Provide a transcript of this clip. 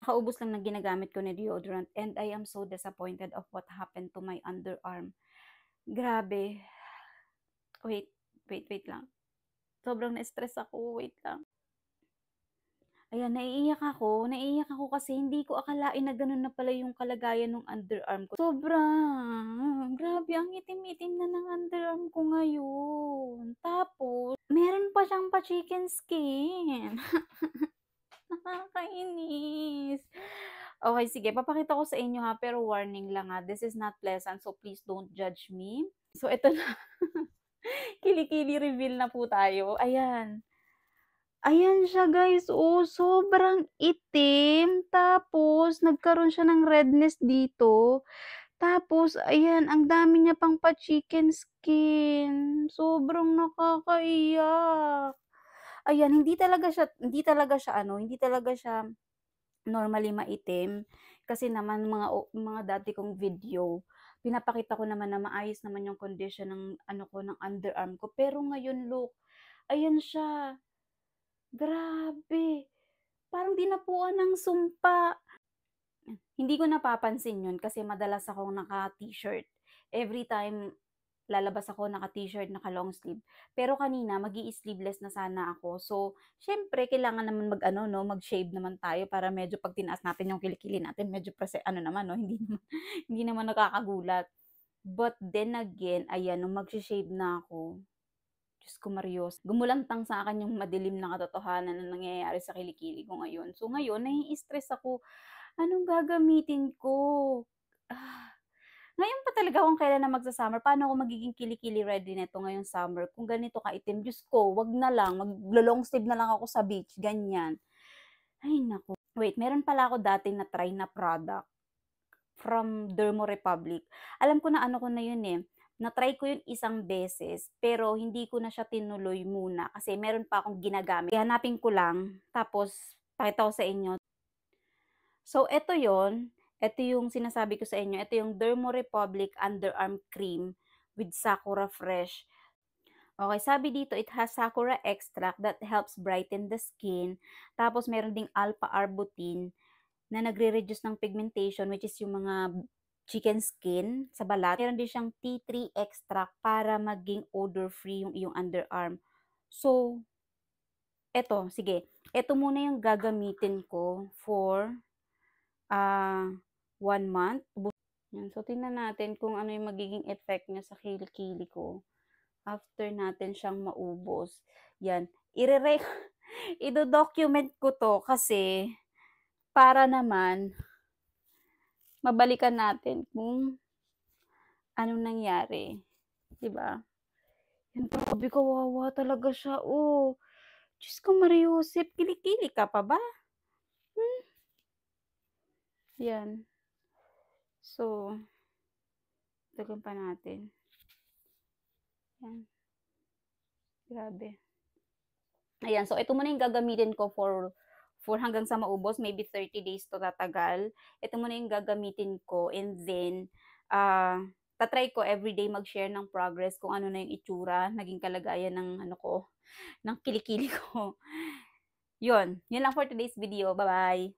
kaubos lang na ginagamit ko na deodorant and I am so disappointed of what happened to my underarm. Grabe. Wait, wait lang. Sobrang na-stress ako, wait lang. Ayan, naiiyak ako kasi hindi ko akalain na gano'n na pala yung kalagayan ng underarm ko. Sobra, grabe ang itim-itim na ng underarm ko ngayon. Tapos meron pa siyang pa-chicken skin. Nakakainis. Okay, sige papakita ko sa inyo ha, pero warning lang ha, this is not pleasant so please don't judge me. So eto na, kilikili reveal na po tayo, ayan. Ayan siya guys, oh, sobrang itim, tapos nagkaroon siya ng redness dito, tapos ayan ang dami niya pang pa-chicken skin, sobrang nakakaiyak. Ayan, hindi talaga siya normally maitim, kasi naman mga dati kong video, pinapakita ko naman na maayos naman yung condition ng ano ko, ng underarm ko. Pero ngayon look, ayan siya, grabe, parang dinapuan ng sumpa. Hindi ko napapansin yun kasi madalas akong naka-t-shirt. Every time lalabas ako naka-t-shirt, naka-long sleeve. Pero kanina mag-i-sleeveless na sana ako. So, siyempre kailangan naman mag-ano 'no, mag-shave naman tayo para medyo 'pag tinaas natin yung kilikili natin medyo ano naman 'no, hindi naman hindi naman nakakagulat. But then again, ayan nung magse-shave na ako, Diyos ko Marios, gumulantang sa akin yung madilim na katotohanan na nangyayari sa kilikili ko ngayon. So ngayon nai-stress ako, anong gagamitin ko? Ah. Ngayon pa talaga kung kailan na magsa-summer, paano ako magiging kili-kili ready nito ngayong summer kung ganito kaitim. Diyos ko, 'wag na lang, maglo-long sleeve na lang ako sa beach, ganyan. Ay naku. Wait, meron pala ako dating na-try na product from Dermo Republic. Alam ko na ano ko na yun, eh, na-try ko yun isang beses, pero hindi ko na siya tinuloy muna kasi meron pa akong ginagamit. Hahanapin ko lang, tapos pakita ko sa inyo. So eto yon, eto yung sinasabi ko sa inyo, eto yung Dermo Republic Underarm Cream with Sakura Fresh. Okay, sabi dito it has sakura extract that helps brighten the skin, tapos meron ding alpha-arbutin na nagre-reduce ng pigmentation which is yung mga chicken skin sa balat. Meron din siyang tea tree extract para maging odor-free yung iyong underarm. So, eto, sige, eto muna yung gagamitin ko for 1 month. Yan, so tingnan natin kung ano yung magiging effect niya sa kilikili ko after natin siyang maubos. Yan, ido-document ko 'to kasi para naman mabalikan natin kung anong nangyari, 'di ba? Yan, grabe kawawa talaga siya, oh. Diyos ko Mariosep, kilikili ka pa ba? Hmm, yan. So, dagdagan pa natin. Yan, grabe. Ayan, so ito muna yung gagamitin ko for hanggang sa maubos, maybe 30 days 'to tatagal. Ito muna yung gagamitin ko and then, ta-try ko everyday mag-share ng progress kung ano na yung itsura, naging kalagayan ng ano ko, ng kilikili ko. Yun lang for today's video, bye-bye.